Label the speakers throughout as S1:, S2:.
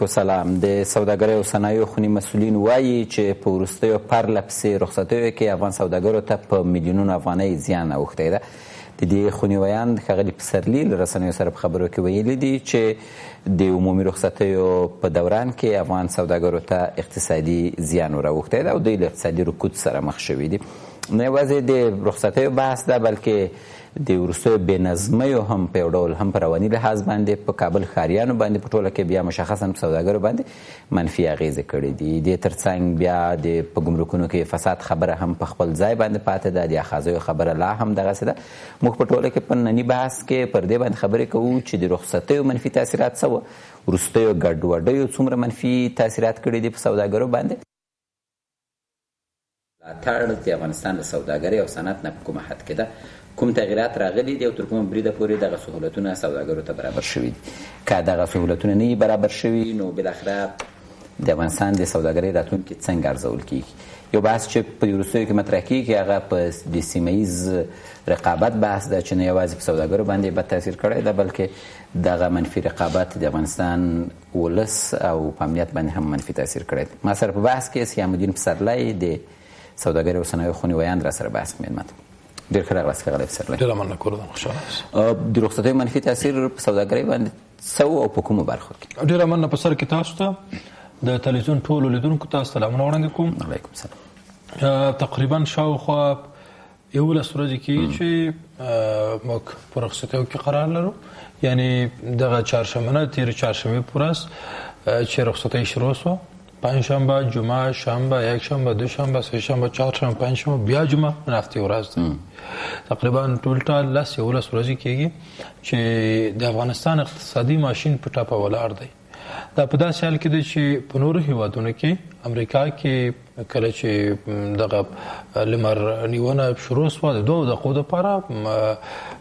S1: علیکم سلام. د سوداګرۍ او صنایعو خوني مسؤلین وایي چې په وروستیو پرله پسې رخصتیو کې افغان سوداګرو ته په میلیونونو افغانۍ زیان اوښتی ده. د دې خوني ویاند ښاغلي پسرلي له رسنیو سره په خبرو کې ویلي دي چې د عمومي رخصتیو په دوران کې افغان سوداګرو ته اقتصادي زیان وراوښتی ده او دوی له اقتصادي رکود سره مخ شوي دي. نه یوازې د رخصتیو بحث ده بلکې د وروستیو بېنظمیو هم په یو ډول هم په رواني لحاظ باندې په کابل ښاریانو باندې په ټوله کې بیا مشخصا په سوداګرو باندې منفي اغېزې کړي دي. دې ترڅنګ بیا د په ګمرکونو کې فساد خبره هم په خپل ځای باندې پاتې ده. د اخاذیو خبره لا هم دغسې ده. موږ په ټوله کې په ننني بحث کې پر دې باندې خبرې کوو چې د رخصتیو منفي تاثیرات څه وه، وروستیو ګډوډیو څومره منفي تاثیرات کړي دي په سوداګرو باندې، ملاتړ د افغانستان د سوداګرۍ او صنعت نه په کومه حد کې ده، کوم تغییرات راغلي دي او تر کومه بریده پورې دغه سهولتونه سوداګرو ته برابر شوي دي. که دغه سهولتونه نه وي برابر شوي نو بالاخره د افغانستان د سوداګرۍ راتلونکي څنګه ارزول کیږي. یو بحث چې په وروستیو کې مطرح کیږي هغه په د سیمهییز رقابت بحث ده چې نه یوازې په سوداګرو باندې بد تاثیر کړی ده بلکې دغه منفي رقابت د افغانستان ولس او په امنیت باندې هم منفي تاثیر کړی ده. ما سره په بحث کې سیام الدین پسرلی د سوداګرۍ او صنایعو خوني ویاند را سره بحث کوي. ډېر ښه راغلاست ښاغلی پسرلی.
S2: ډېره مننه کوردم، خوشحاله اوسئ.
S1: د رخصتیو منفي تاثیر په سوداګرۍ باندې څه او په کومو برخو کې؟
S2: ډېره مننه په سر کې تاسو ته، د تلویزیون ټولو لیدونکو ته سلامونه وړاندې کوم.
S1: علیکم سلام.
S2: تقریبا شاوخوا 11 ورځې کېږي چې موږ په رخصتیو کې قرار لرو، یعنی دغه چهارشنبه نه تېرې چهارشنبې په ورځ چې رخصتۍ شروع شوه، پنجشنبه، جمعه، شنبه، یکشنبه، دوشنبه، سهشنبه، چهارشنبه، پنجشنبه، بیا جمعه، نن هفتې ورځ ده. تقریبا ټول 11 ورځې کېږي چې د افغانستان اقتصادي ماشین په ټاپه ولاړ دی. دا په داسې حال کې دی چې په نورو هیوادونو کې، امریکا کې کله چې دغه لمر نیونه شروع شوه د 2 دقیقو دپاره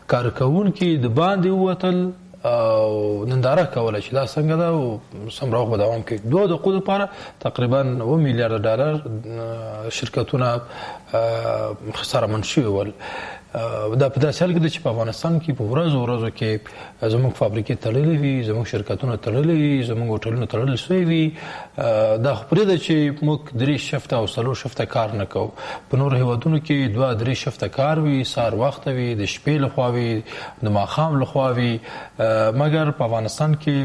S2: کارکوونکي د باندې ووتل او ننداره کوله چې دا څنګه ده او څومره وخت به دوام کوي. 2 دقیقو دپاره تقریبا 9 میلیارده ډالر شرکتونه خسارمند شوي ول. دا په داسې حال کې ده چې په افغانستان کې په ورځو کې زموږ فابریکې تړلې وي، زموږ شرکتونه تړلې وي، زموږ هوټلونه تړل شوي وي. دا خو پرېږده چې موږ 3 شفته او 4 شفته کار نه کوو. په نورو هیوادونو کې 2-3 شفته کار وي، سهار وخته وي، د شپې لخوا وي، د ماښام لخوا وي. مګر په افغانستان کې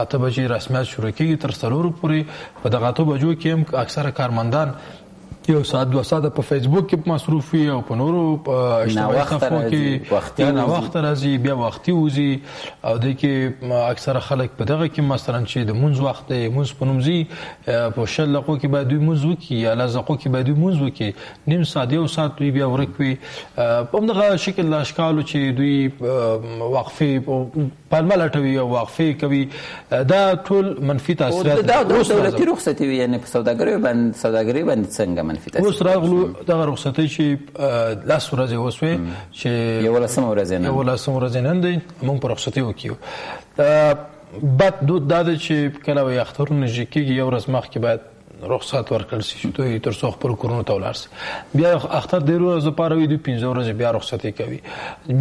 S2: 8 بجې رسمیت شروع کېږي تر 4 پورې. په دغه 8 بجو کې هم اکثره کارمندان 1 ساعت 2 ساعته په فیسبوک کې مصروف وي او په نورو اجتماعي صفحو کې یا ناوخته راځي، بیا وختي وځي او د کې اکثره خلک په دغه کې مثلا چې د مونځ وخت دی، مونځ په نوم ځي، په 20 دقیقو کې باید دوی مونځ وکړي یا 10 دقیقو کې باید دوی مونځ وکړي، نیم ساعت 1 ساعت دوی بیا ورک وي. په همدغه شکل د اشکالو چې دوی وقفې پالمه لټوي او وقفې کوي، دا ټول منفي تاثیرات
S1: دا دولتي رخصتي وي. یعنې په سوداګرۍ باندې څنګه
S2: اوس راغلو دغه رخصتۍ چې 10 ورځې وسوې چې 11 ورځې نن دی، موږ په رخصتیو کې یو. بد دود دا دی چې کله وایي اخترونه نږدې کېږي 1 ورځ مخکې باید رخصت ورکړل شي چې دوی تر څو خپلو کورونو ته ولاړ شي. بیا اختر 3 ورځې دپاره وي، دوی 15 ورځې بیا رخصتۍ کوي.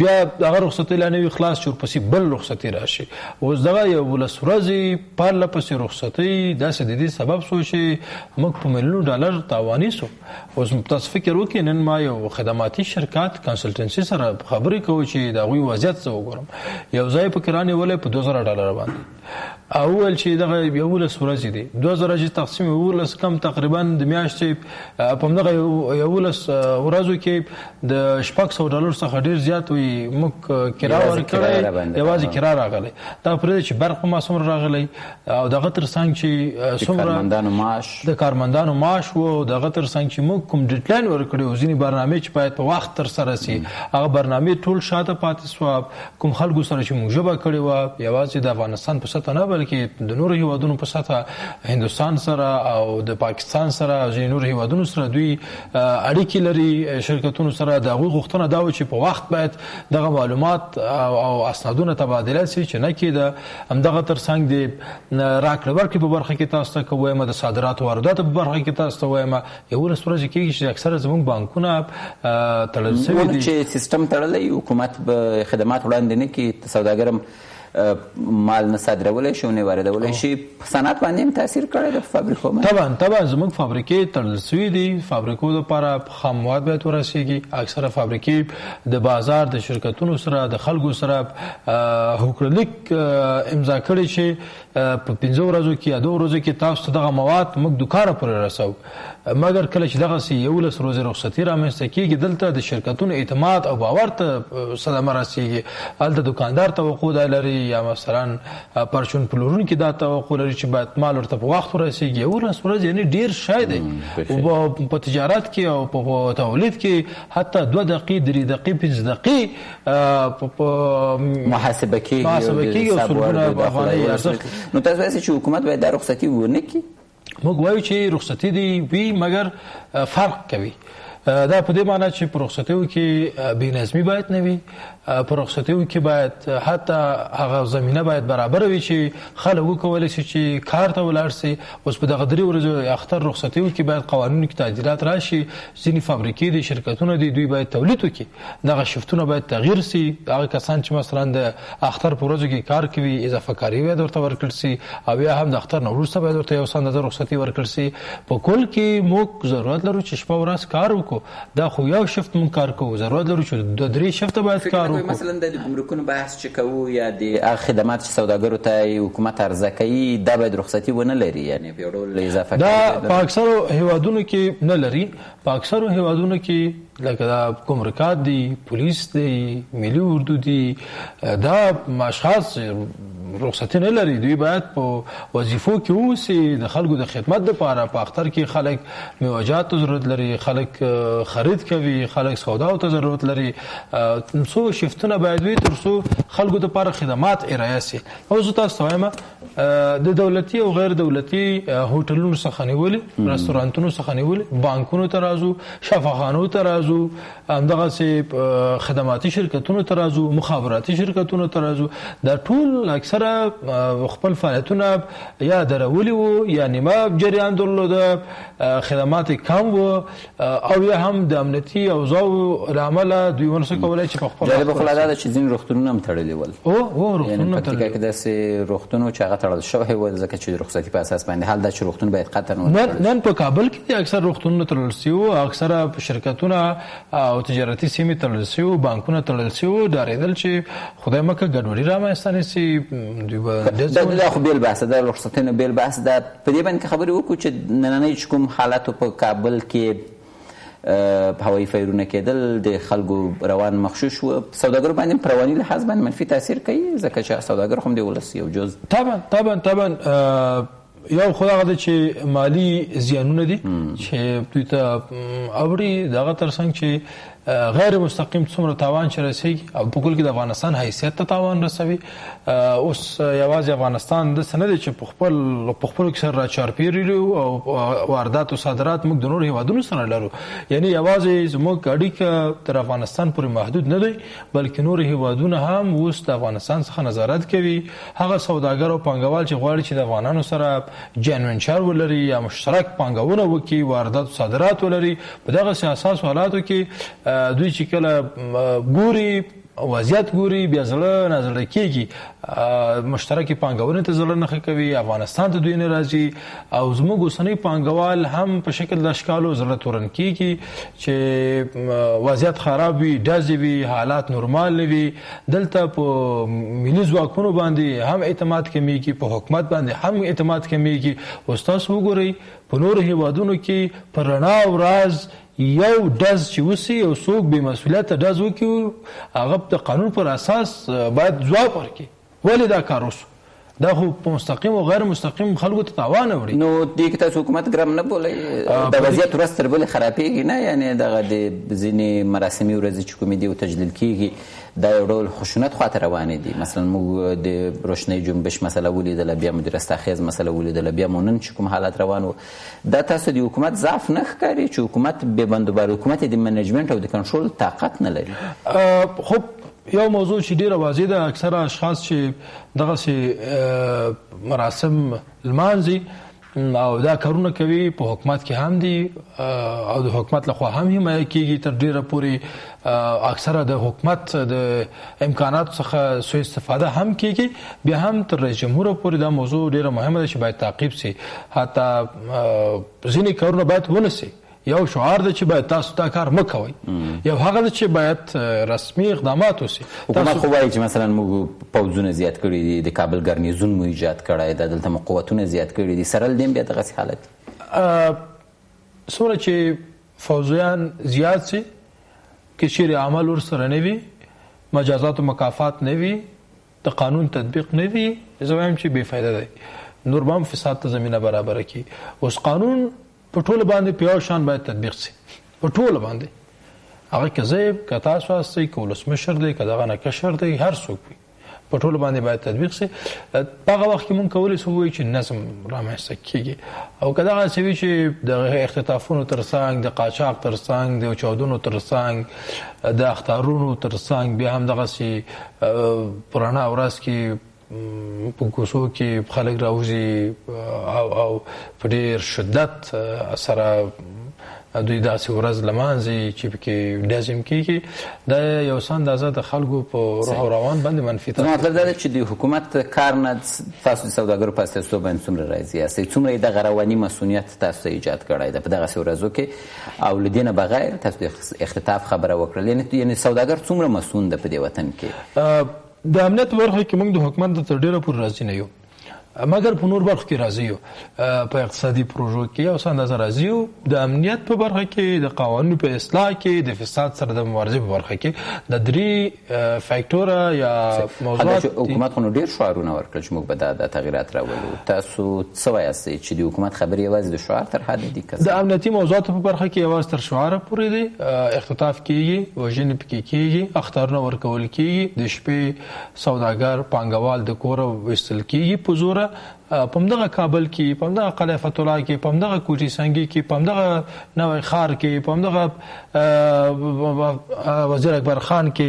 S2: بیا هغه رخصتۍ لا نه وي خلاص چې ورپسې بل رخصتۍ راشي. اوس دغه 11 ورځې پرله پسې رخصتۍ داسې د دې سبب شو چې موږ په میلیونو ډالر تاواني شو. اوس تاسو فکر وکړئ، نن ما یو خدماتي شرکت کنسلټنسي سره خبرې کوو چې د هغوی وضعیت څه وګورم. یو ځای پکې رانیولی په 2000 ډالر باندې او وویل چې دغه 11 ورځې دي، 2000 چې تقسیم 11 کم تقریبا د میاشتې په همدغه 11 ورځو کې د 600 ډالر څخه ډېر زیات وي موږ کرا ورکړی، یوازې کرا راغلی. دا پرېږده چې برق په ما څومره راغلی او دغه تر څنګ چې څومره د کارمندانو معاش و او دغه تر څنګ چې موږ کوم ډیډلاین ورکړی و، ځینې برنامې چې باید په وخت ترسره سي هغه برنامې ټول شاته پاتې سوه. کوم خلکو سره چې موږ ژبه کړې وه یوازې د افغانستان په سطحه نه بلکې د نورو هیوادونو په سطحه، هندوستان سره او د پاکستان سره او ځینې نورو هیوادونو سره دوی اړیکې لري شرکتونو سره. د هغوی غوښتنه دا وه چې په وخت باید دغه معلومات او اسنادونه تبادله سي چې نه کېده. همدغه تر څنګ د راکړې ورکړې په برخه کې تاسو ته که وایم، د صادراتو وارداتو په برخه کې تاسو ته وایم 11 ورځې کېږي چې اکثره زموږ بانکونه تړل شوي دي.
S1: چې سیستم تړلی حکومت به خدمات وړاندې نه کړي، سوداګر هم مال نه صادرولی شي او نه واردولی شي په صنعت باندې هم تاثیر کړی د فابریکو باندې؟
S2: طبعا زموږ فابریکې تړل سوي دي. فابریکو دپاره خام مواد باید ورسیږي. اکثره فابریکې د بازار د شرکتونو سره د خلکو سره هوکړلیک امضا کړي چې په 5 ورځو کې یا 2 ورځو کې تاسو ته دغه مواد موږ دوکانه پورې رسوو. مګر کله چې دغسې 11 ورځې رخصتي رامنځته کېږي دلته د شرکتونو اعتماد او باور ته صدمه رسېږي. هلته دوکاندار توقع دا لري یا مثلا پرچون پلورونکي دا توقع لري چې باید مال ورته په وخت ورسېږي. 11 ورځې یعنې ډېر شی دی. په تجارت کې او په تولید کې حتی 2 دقیقې 3 دقیقې 5 دقیقې
S1: محاسبه کېږي
S2: او سلګونه افغانۍ ارزښت.
S1: نو تاسو وایئ چې حکومت باید دا رخصتي ونه کړي؟
S2: موږ وایو چې رخصتي دي وي مګر فرق کوي. دا په دې معنی چې په رخصتیو کې بې نظمي باید نه وي. په رخصتیو کې باید حتی هغه زمینه باید برابر وي چې خلک وکولی شي چې کار ته ولاړ سي. اوس په دغه 3 ورځو اختر رخصتیو کې باید قوانینو کې تعدیلات راشي. ځینې فابریکې دي شرکتونه دي دوی باید تولید وکړي. دغه شفتونه باید تغییر سي. هغه کسان چې مثلا د اختر په ورځو کې کار کوي اضافه کاري باید ورته ورکړل سي او یا هم د اختر نه وروسته باید ورته یو څه اندازه رخصتي ورکړل سي. په کل کې موږ ضرورت لرو چې شپه ورځ کار وکړو. دا خو یو شفت مونږ کار کوو. ضرورت لرو چې 2-3 شفته باید کار وکړو.
S1: مثلا د ګمرکونو بحث چې کوو یا د هغه خدمات چې سوداګرو ته حکومت عرضه کوي دا باید رخصتي ونه لري. یعنې په یو ډول اضافه
S2: دا په اکثرو هیوادونو کې نه لري. په اکثرو هیوادونو کې لکه دا ګمرکات دي، پولیس دی، ملي اردو دي، دا اشخاص رخصتي نه لري. دوی باید په وظیفو کې اوسي د خلکو د خدمت لپاره. په اختر کې خلک میوجات ته ضرورت لري، خلک خرید کوي، خلک سوداو ته ضرورت لري. څو شفتونه باید وي تر څو خلکو لپاره خدمات ارائه سي. او زه تاسو ته وایم د دولتي او غیر دولتي هوټلونو څخه نیولې، رستورانتونو څخه نیولې، بانکونو ته راځو، شفاخانو ته راځو، همدغسې خدماتي شرکتونو ته راځو، مخابراتي شرکتونو ته راځو. دا ټول اکثره خپل فعالیتونه یا درولي وو یا نیمه جریان درلوده، خدمات کم وو او یا هم د امنیتي اوضاعو له امله دوی ونسه کولی چې په خپل
S1: جالبه خو لا دا ده چې ځینې روغتونونه هم تړلي ول.
S2: روغتونونه
S1: یعنې پکتیکا کې داسې روغتون و چې هغه تړل شوی و ځکه چې د رخصتي په اساس باندې. حال دا چې روغتون باید قطعا
S2: نن په کابل کې اکثر روغتونونه تړل سوي وو، اکثره شرکتونه او تجارتي سیمې تړل سوي وو، بانکونه تړل سوي وو. ډارېدل چې خدای مکړه ګډوډي رامنځته نه سي.
S1: دا خو بیل بحث ده، رخصتۍ نه بیل بحث ده. په دې باندې خبرې وکړو چې نننۍ چې کوم حالاتو په کابل کې هوایي فایرونه کېدل، د خلکو روان مخشوش و، سوداګرو باندې په رواني لحاظ باندې منفي تاثیر کوي ځکه چې سوداګر هم د ولس یو جز
S2: طبعا یو خو هغه ده چې مالي زیانونه دي چې دوی ته اوري. دغه ترڅنګ چې غیر مستقیم څومره تاوان چې رسېږي او په کل کې د افغانستان حیثیت ته تاوان رسوي. اوس یوازې افغانستان داسې نه دی چې په خپلو کې سره راچارپېري او واردات او صادرات موږ د نورو هیوادونو سره لرو. یعنې یوازې زموږ اړیکه تر افغانستان پورې محدود نه دی بلکې نور هیوادونه هم اوس د افغانستان څخه نظارت کوي. هغه سوداګر او پانګوال چې غواړي چې د افغانانو سره جوین وینچر ولري یا مشترک پانګونه وکړي، واردات او صادرات ولري، په دغسې اساسو حالاتو کې دوی چې کله ګوري وضعیت ګوري بیا زړه نازړه کېږي، مشترکې پانګونې ته زړه نښه کوي، افغانستان ته دوی نه راځي او زموږ اوسنی پانګوال هم په شکل د اشکالو زړه تورن کېږي چې وضعیت خراب وي، ډزې وي، حالات نورمال نه وي. دلته په ملي ځواکونو باندې هم اعتماد کمیږي، په حکومت باندې هم اعتماد کمیږي. اوس تاسو وګورئ په نورو هیوادونو کې په رڼا او راز یو ډز چې وسی او څوک بې مسؤلیته ډز وکړي هغه د قانون پر اساس باید ځواب ورکړي. ولې دا کار وشو؟ دا خو په مستقیم او غیر مستقیم خلکو ته تاوان وړي.
S1: نو دې کې تاسو حکومت ګرم نه بولئ؟ د وضعیت ورځ تر بلې خرابېږي نه؟ یعنې دغه د ځینې مراسمي ورځې چې کومې دي او تجلیل کېږي دا یو ډول خشونت خواته روانې دي. مثلا موږ د روشنۍ جنبش مسله ولیدله، بیا مدیر استاخیز مسله ولیدله، بیا مو نن چې کوم حالات روان و. دا تاسو د حکومت ضعف نه ښکاري چې حکومت بې بندوبار، حکومت د منیجمنت او د کنټرول طاقت نه لري؟
S2: خب یو موضوع چې ډیره واضح ده، اکثره اشخاص چې دغسې مراسم لمانځي او دا کارونه کوي په حکومت کې هم دي او د حکومت لخوا هم حمایه کیږي تر ډیره پورې اکثره د حکومت د امکاناتو څخه سوء استفاده هم کیږي بیا هم تر رئیس جمهور پورې دا موضوع ډیره مهمه ده چې باید تعقیب سي حتی ځینې کارونه باید ونسي یو شعار ده چې باید تاسو دا کار مه کوئ یو هغه ده چې باید رسمي اقدامات وسي
S1: حکومت خو وایي چې مثلا موږ پوځونه زیات کړي دي د کابل ګرنیزون مو ایجاد کړی ده دلته مو قوتونه زیات کړي دي سره له دې بیا دغسې حالت
S2: څومره چې فوجیان زیات سي که چیرې عمل ورسره نه وي مجازات و مکافات نه وي د قانون تطبیق نه وي زه وایم چې بې فایده دی نور به هم فساد ته زمینه برابره کړي اوس قانون په ټوله باندې په یو شان باید تطبیق سي په ټوله باندې هغه که زه که تاسو هستئ که ولسمشر دی که دغه نه کشر دی هر څوک وي په ټوله باندې باید تطبیق سي په هغه وخت کې مونږ کولی شو ووایو چې نظم رامنځته کېږي او که دغسې وي چې د اختطافونو تر څنګ د قاچاق تر څنګ د چاودنو تر څنګ د اخطارونو تر څنګ بیا هم دغسې په رڼا ورځ کې په کوڅو کې خلک راوځي او په ډېر شدت سره دوی داسې ورځ لمانځي چې پکې ډزم کېږي دا یو څه اندازه د خلکو په روح او روان باندې منفي
S1: تاثیر مطلب دا ده چې د حکومت کار نه تاسو د سوداګرو په استازیتوب باندې څومره راضي یاستئ څومره یې دغه رواني مسؤلیت تاسو ته ایجاد کړی ده په دغسې ورځو کې او له دې نه بغیر تاسو د اختطاف خبره وکړل یعنې سوداګر څومره مسؤون ده په دې وطن کې
S2: د امنیت برخه کې موږ د حکومت تر ډیره پورې راضي نه یو مګر په نور برخو کې راضي یو په اقتصادي پروژو کې یو څه اندازه راضي یو د امنیت په برخه کې د قوانینو په اصلاح کې د فساد سره د مبارزې په برخه کې د درې فاکټوره یا موضوعات
S1: حکومت خو نو ډېر شعارونه ورکړل چې موږ به دا تغیرات راولو تاسو څه وایاستئ چې د حکومت خبرې یوازې د شعار تر حده دي
S2: د امنیتي موضوعاتو په برخه کې یوازې تر شعاره پورې دی اختطاف کېږي وژنې پکې کېږي اخطارونه ورکول کېږي د شپې سوداګر پانګوال د کوره ویستل کېږي په زوره په همدغه کابل کې په همدغه قلعه فتح الله کې په همدغه کوټي سنګي کې په همدغه نوی ښار کې په همدغه وزیر اکبر خان کې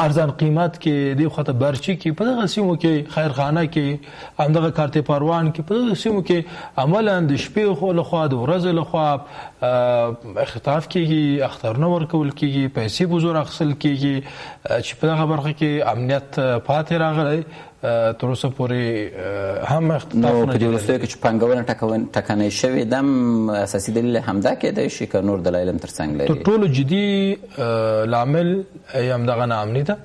S2: ارزان قیمت کې دی خواته برچي کې په دغه سیمو کې خیرخانه کې همدغه کارته پروان کې په دغه سیمو کې عملاً د شپې خو لخوا د ورځې لخوا اختطاف کېږي اخطارونه ورکول کېږي پیسې په زور اخیستل کېږي چې په دغه برخه کې امنیت پاتې راغلی تر اوسه پورې هم
S1: اختطافونه په دې وروستیو کې چې پانګونه ټکنۍ شوې ده هم اساسي دلیل همدا کېدای شي که نور دلایل هم تر څنګ لري
S2: تر ټولو جدي لامل یې همدغه ناامني ده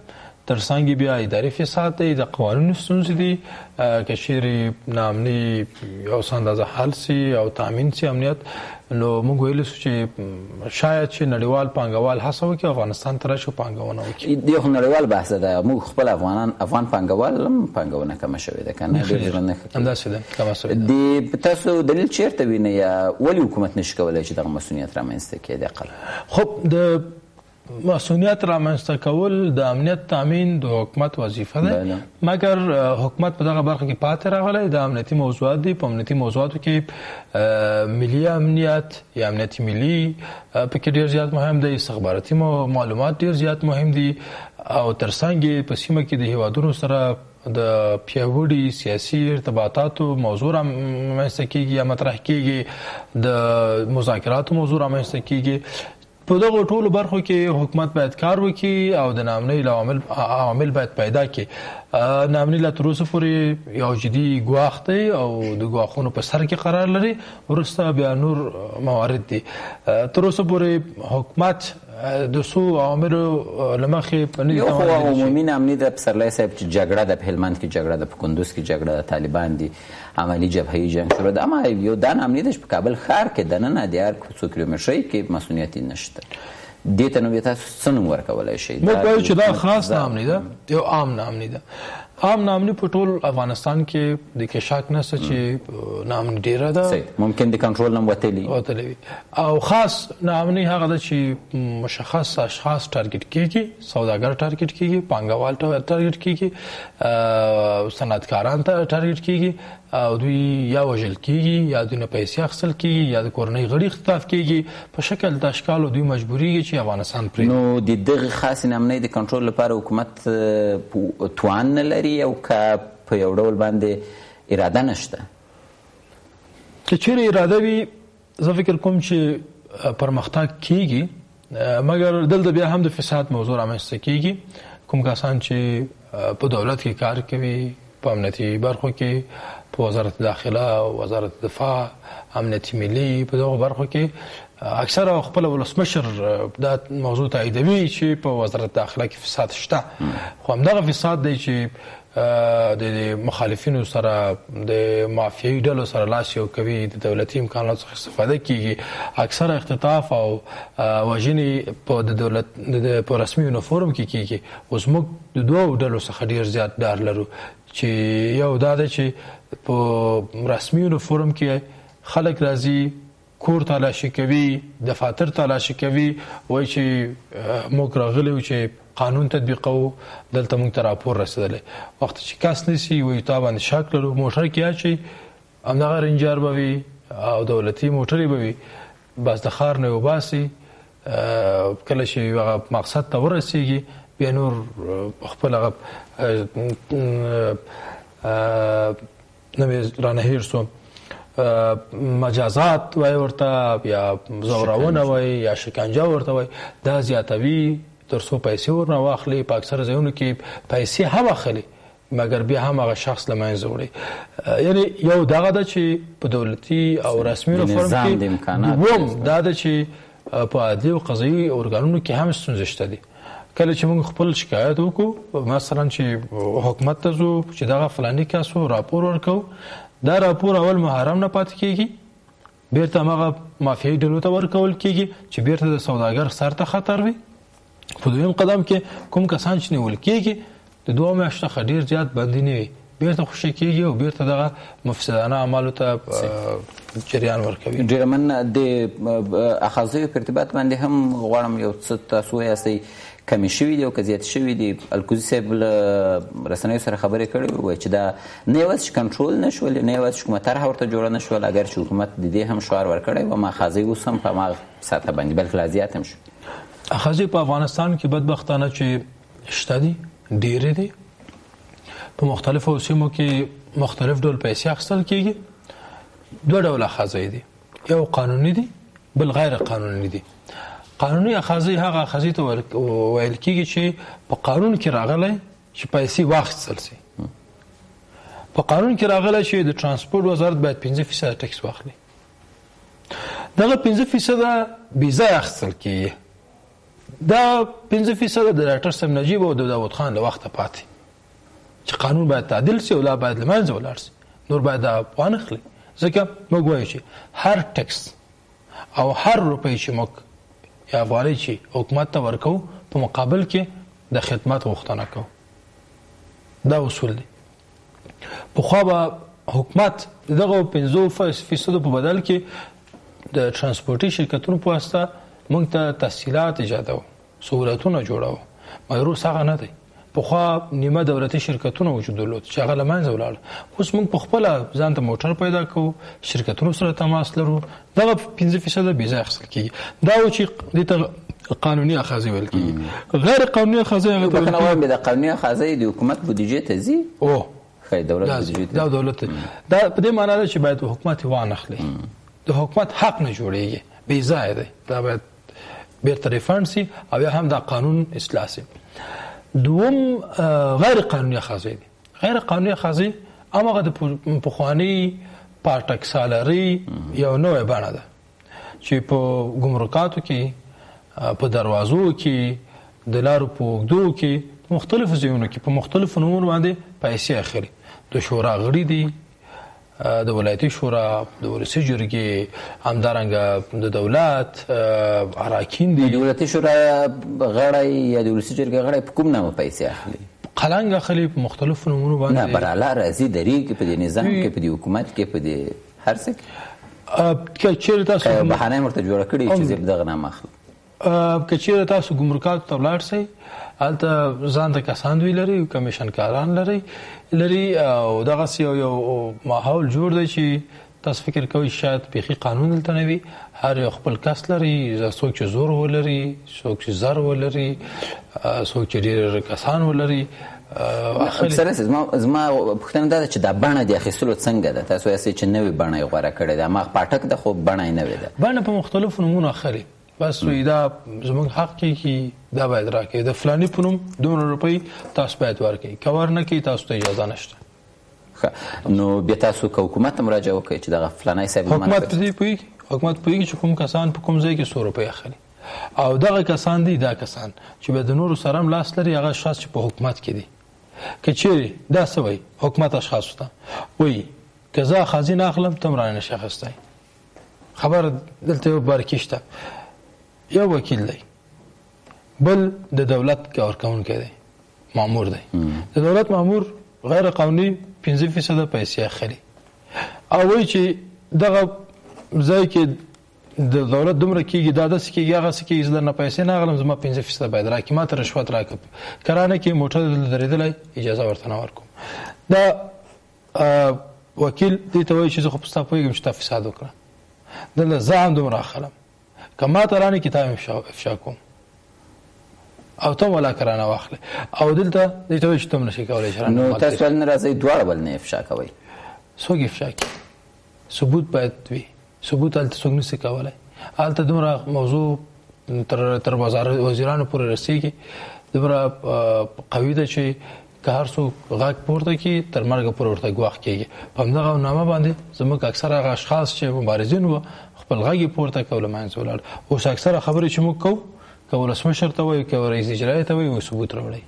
S2: تر څنګ بیا اداري فساد دی د قوانینو ستونزې دي که چیرې ناامني یو څه اندازه حل سي او تامین سي امنیت نو موږ ویلی شو چې شاید چې نړیوال پانګوال هڅه وکړي افغانستان ته راشي پانګونه وکړي
S1: یو خو نړیوال بحث ده موږ خپل افغان پانګوال هم پانګونه کمه شوې ده که نه
S2: همداسې ده کمه شوې
S1: ده تاسو دلیل چیرته وینئ یا ولې حکومت نشي کولی چې دغه مسؤلیت رامنځته کړي د اقل
S2: خب د مسؤلیت رامنځته کول د امنیت تامین د حکومت وظیفه ده مګر حکومت په دغه برخه کې پاتې راغلی د امنیتي موضوعات دي په امنیتي موضوعاتو کې ملي امنیت یا امنیتي ملي پکې ډېر زیات مهم دی استخباراتي معلومات ډېر زیات مهم دي او ترڅنګ په سیمه کې د هیوادونو سره د پیاوړي سیاسي ارتباطاتو موضوع رامنځته کېږي یا مطرح کېږي د مذاکراتو موضوع رامنځته کېږي په دغه ټولو برخو کې حکومت باید کار وکړي او د ناامنۍ عوامل باید پیدا کړي ناامني لا تر اوسه پورې یو جدي ګواښ دی او د ګواښونو په سر کې قرار لري وروسته بیا نور موارد دي تر اوسه پورې حکومت د څو عواملو له مخې په
S1: یو خو عمومي ناامني ده پسرلی صاحب چې جګړه ده په هلمند کې جګړه ده په کندوز کې جګړه ده طالبان دي عملي جبههي جنګ شروع ده اما یو دا ناامني ده چې په کابل ښار کې دننه د هر څو کیلومترۍ کې مسؤلیت نشته دې ته نو بیا تاسو څه نوم ورکولی شئ
S2: موږ وایو چې دا خاص ناامني ده یو عام ناامني ده عام ناامني په ټول افغانستان کې د کې شک نشته چې ناامني ډیره ده
S1: ممکن د کنټرول نه وتلي
S2: او خاص ناامني هغه ده چې مشخص اشخاص ټارګټ کیږي سوداګر ټارګټ کیږي پانګوال ټارګټ کیږي صنعتکاران ټارګټ کیږي او دوی یا وژل کیږي یا دوی نه پیسې اخیستل کیږي یا د کورنۍ غړي اختطاف کیږي په شکل د اشکالو دوی مجبوریږي چې افغانستان پرې
S1: نو د دغه خاصې ناامنۍ د کنټرول لپاره حکومت توان نه لري او که په یو ډول باندې اراده نشته
S2: که چیرې اراده وي زه فکر کوم چې پرمختګ کیږي، مګر دلته بیا هم د فساد موضوع رامنځته کیږي. کوم کسان چې په دولت کې کار کوي، په امنیتي برخو کې، په وزارت داخله، وزارت دفاع، امنیتي ملي، په دغو برخو کې اکثره خپل ولسمشر دا موضوع تاییدوي چې په وزارت داخله کې فساد شته. خو همدغه فساد دی چې د مخالفینو سره د مافیایي ډلو سره لاس یو کوي، د دولتي امکاناتو څخه استفاده کیږي، اکثره اختطاف او وژنې په د دولت په رسمي یونیفورم کې کیږي. اوس موږ د دوو ډلو څخه ډیر زیات ډار لرو، چې یو دا ده چې په رسمي یونیفورم کې خلک راځي، کور تلاشي کوي، دفاتر تلاشي کوي، وایي چې موږ راغلي یو چې قانون تطبیقوو، دلته موږ ته راپور رسېدلی. وخت چې کس نیسي وایي تا باندې شک لرو، موټر کې اچوي، همدغه رینجر به وي او دولتي موټرې به وي، بس د ښار نه وباسي. کله چې هغه مقصد ته ورسېږي بیا نور خپل هغه نوې رانه هېر سو مجازات وای ورته، یا زورونه وای، یا شکنجه ورته وای، دا زیاتوي تر څو پیسې ورنه واخلي. په اکثره ځایونو کې پیسې هم اخلي، مګر بیا هم هغه شخص له منځه وړي. یعنی یو دغه ده چې په دولتي او رسمي یونیفورم کې، دوم دا ده چې په عادي او قضایي ارګانونو کې هم ستونزې شته دي. کله چې موږ خپل شکایت وکړو، مثلا چې حکومت ته ځو چې دغه فلاني کس راپور ورکوو، دا راپور اول محرم نه پاتې کیږي، بیرته هغه مافیایي ډلو ته ورکول کیږي چې بیرته د سوداګر سر ته خطر وي. په دویم قدم کې کوم کسان چې نیول کیږي د 2 میاشتو څخه ډیر زیات بندي نه وي، بیرته خوشي کیږي او بیرته دغه مفسدانه اعمالو ته جریان ورکوي.
S1: ډیر من د اخاذیو په ارتباط باندې هم غواړم یو څه تاسو یې کمی شوي دي او که زیات شوي دي. الکوزي صاحب له رسنیو سره خبرې کړې وای چې دا نه یوازې کنټرول نه شول، نه یوازې کومه طرحه ورته جوړه نه شول، اگر چې حکومت د دې هم شعار ورکړی و ماخذې اوس هم په هماغه سطحه باندې بلکې لا زیات هم شو.
S2: اخاذې په افغانستان کې بدبختانه چې شته دي، ډېرې دي. په مختلفو سیمو کې مختلف ډول پیسې اخیستل کېږي. 2 ډوله اخاذې دي، یو قانوني دي، بل غیر قانوني دي. قانوني اخاذې هغه اخاذې ته ویل کېږي چې په قانون کې راغلی چې پیسې واخیستل شي. په قانون کې راغلی چې د ترانسپورت وزارت باید 15% ټکس واخلي. دغه 15% بې ځایه اخیستل کېږي. دا 15% د ډاکټر صاحب نجیب او د داود خان له وخته پاتې، چې قانون باید تعدیل شي او لا باید له منځه ولاړ شي، نور باید دا وانخلي. ځکه موږ وایو چې هر ټکس او هر روپۍ چې موږ یا افغانۍ چې حکومت ته ورکو په مقابل کې د خدمت غوښتنه کوو. دا اصول دی. پخوا به حکومت دغه 15% په بدل کې د ترانسپورټي شرکتونو په واسطه موږ ته تسهیلات ایجادوو، سهولتونه جوړوو، مګر اوس هغه نه دی. پخوا نیمه دولتي شرکتونه وجود درلود چې هغه له منځه ولاړل. اوس موږ په خپله ځان ته موټر پیدا کوو، شرکتونو سره تماس لرو، دغه 15% بې ځایه اخیستل کېږي. دا و چې دې ته قانوني اخاذې ویل کېږي. غیر قانوني اخاذې هغه ته
S1: بخښنه وایم، د قانوني اخاذې د حکومت بودیجې ته ځي. ښایي دولت بودیجې ته
S2: دا دولت دا په دې معنا ده چې باید حکومت وانخلي. د حکومت حق نه جوړېږي، بې ځایه دی. دا باید بیرته ریفند سي او یا هم دا قانون اصلاح سي. دوم غیر قانوني اخاذې دي. غیر قانوني اخاذې هماغه د پخواني پاټک سالري یو نوې بڼه ده چې په ګمرکاتو کې، په دروازو کې، د لارو په اوږدو کې، په مختلفو ځایونو کې په مختلفو نومونو باندې پیسې اخلي. د شورا غړي دي، د ولایتي شورا، د ولسي جرګې، همدارنګه د دولت اراکین دي.
S1: د ولایتي شورا غړی یا د ولسي جرګې غړی په کوم نامه پیسې اخلي؟
S2: قلنګ اخلي په مختلفو نومونو باندې.
S1: نه براله راځي درېږي په دې نظام کې، په دې حکومت کې، په دې هر څه کې.
S2: که چیرې تاسو
S1: بهانه ورته جوړه کړې چې زه به دغه نامه اخلم.
S2: که چیرې تاسو ګمرکاتو ته ولاړ شئ، هلته ځان ته کسان دوی لري، کمیشنکاران لري او دغسې یو ماحول جوړ دی چې تاسو فکر کوئ شاید بیخي قانون دلته نه وي. هر یو خپل کس لري، څوک چې زور ولري، څوک چې زر ولري، څوک چې ډېر کسان ولري،
S1: اکثره زما پوښتنه دا ده چې دا بڼه د اخیستلو څنګه ده؟ تاسو یې چې نوې بڼه یې غوره کړې ده، ماغ پاټک ده خو بڼه یې نوې ده.
S2: بڼه په مختلفو نومونو اخلي، بس وایي دا زموږ حق کې دا باید راکړي، د فلاني په نوم 2 روپۍ تاسو باید ورکړئ، که ور نه کړئ تاسو ته اجازه نشته.
S1: نو بیا تاسو که حکومت ته مراجعه وکړئ چې دغه فلانی صاحب
S2: حکومت په دې پوهېږي، حکومت پوهېږي چې کوم کسان په کوم ځای کې 100 روپۍ اخلي، او دغه کسان دي دا کسان چې به د نورو سره هم لاس لري، هغه اشخاص چې په حکومت کې دي. که چیرې دا څه وایي حکومت اشخاصو ته وایي که زه اخاذي نه اخلم ته هم رانه نشي اخیستی. خبر دلته یو بارکي شته، یو وکیل دی، بل د دولت کارکوونکی دی، مامور دی. د دولت مامور غیر قانوني 15% پیسې اخلي او وایي چې دغه ځای کې د دولت دومره کېږي، دا داسې کېږي، هغه څه کېږي، زه درنه پیسې نه اخلم، زما 15% باید راکړي، ما ته رشوت راکړه، کرانه کې موټر درېدلی اجازه ورته نه ورکوم. دا وکیل دې ته وایي چې زه خو په ستا پوهېږم چې تا فساد وکړه، دلته زه هم دومره اخلم، که ما ته رانه کتاب افشا کوم او ته ولا کرانه واخلې، او دلته دې ته وایي چې ته هم نشي کولی چې
S1: نو تاسو ولې نه راځئ دواړه بل نه افشا کوئ؟
S2: څوک افشا کوي؟ ثبوت باید وي، ثبوت هلته څوک نشي کولی. هلته دومره موضوع تر وزیرانو پورې رسېږي، دومره قوي ده چې که هر څوک غږ پورته کړي تر مرګه پورې ورته ګواښ کېږي. په همدغه نامه باندې زموږ اکثره هغه اشخاص چې مبارزین وو خپل غږ یې پورته کړ، له منځه ولاړ. اوس اکثره خبرې چې موږ کوو، که ولسمشر ته وایو، که رئیس اجرایه ته وایو، ثبوت راوړئ،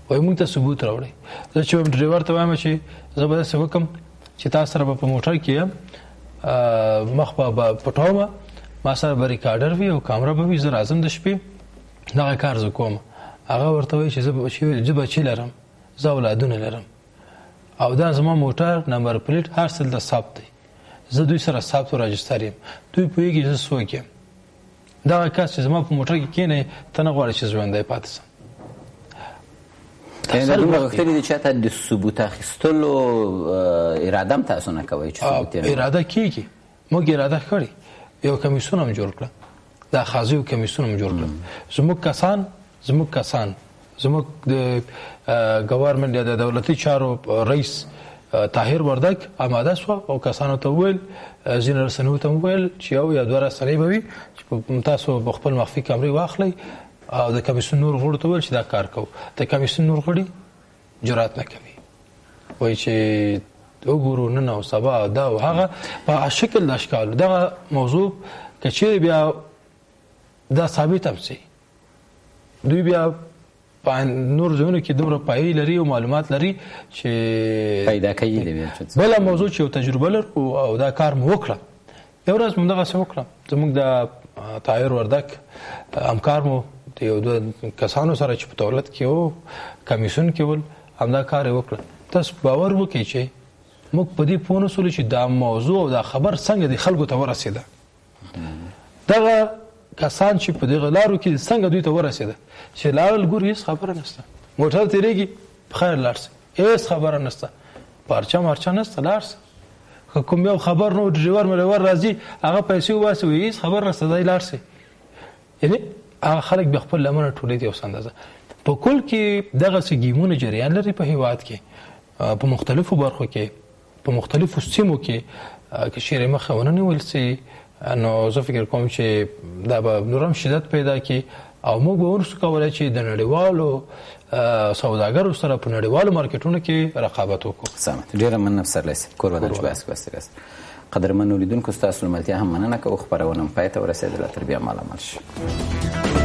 S2: وایي موږ ته ثبوت راوړئ. زه چې ډریور ته وایم چې زه به داسې وکړم چې تا سره به په موټر کې یم، مخ به پټومه، ما سره به ریکارډر وي او کامره به وي، زه راځم د شپې دغه کار زه کوم. هغه ورته وایي چې زه بچي لرم، زه اولادونه لرم، او دا زما موټر نمبر پلیټ هر څه دلته ثبت دی، زه دوی سره ثبت و راجستر یم، دوی پوهېږي زه څوک یم. دغه کس چې زما په موټر کې کېنی ته نه غواړي چې ژوندی پاتې شم.
S1: دا دومره غوښتلي دي چې حتی د ثبوت اخیستلو اراده هم تاسو نه کوئ چې ثبوت یې
S2: اراده کېږي. موږ اراده کړې، یو کمیسیون هم جوړ کړه، د اخاذیو کمیسیون هم جوړ کړه. زموږ کسان زموږ د ګورنمنت د دولتي چارو رئیس طاهر وردک آماده شو او کسانو ته وویل، ځینې رسنیو ته وویل چې یو یا دوه رسنۍ به وي چې تاسو خپل مخفي کامرې واخلئ، او د کمیسیون نور غړو ته ویل چې دا کار کوو. د کمیسیون نور غړي جرأت نه کوي، وایي چې وګورو نن او سبا دا او هغه په شکل د اشکال. دغه موضوع که چیرې بیا دا ثابت هم شي، دوی بیا په نور ځایونو کې دومره پایې لري او معلومات لري چې
S1: پیدا کوي.
S2: بله موضوع چې یو تجربه لرو او دا کار مو وکړه، یو ورځ مو دغسې وکړه، زموږ د طاهر وردک همکار مو د یو دوه کسانو سره چې په دولت کې وو، کمیسیون کې ول، همدا کار یې وکړه. تاسو باور وکړئ چې موږ په دې پوه نه شولو چې دا موضوع او دا خبر څنګه د خلکو ته ورسېده. دغه کسان چې په دغه لارو کې څنګه دوی ته ورسېده چې لاړل ګوري هېڅ خبره نشته، موټر تېرېږي په خیر لاړ سه، هېڅ خبره نشته، پارچه مارچه نشته، لاړ سه. که کوم یو خبر نو ډریور مریور راځي هغه پیسې وباسي، وایي هېڅ خبر نشته، دی لاړ سه. یعنې هغه خلک بیا خپل لمنه ټولوي د یو څه اندازه. په کل کې دغسې ګیمونه جریان لري په هېواد کې، په مختلفو برخو کې، په مختلفو سیمو کې. که چیرې مخه ونه نیول سي نو زه فکر کوم چې دا به نور هم شدت پیدا کړي او موږ به ونشو کولی چې د نړیوالو سوداګرو سره په نړیوالو مارکیټونو کې رقابت وکړو.
S1: سمت. ډېره مننه پسرلی صاحب، کوربه چې بحث کوستګاست. قدرمنو لیدونکو ستاسو له ملتیا هم مننه کوو. خپرونه هم پای ته ورسېدله، تر بیا مالامال شئ.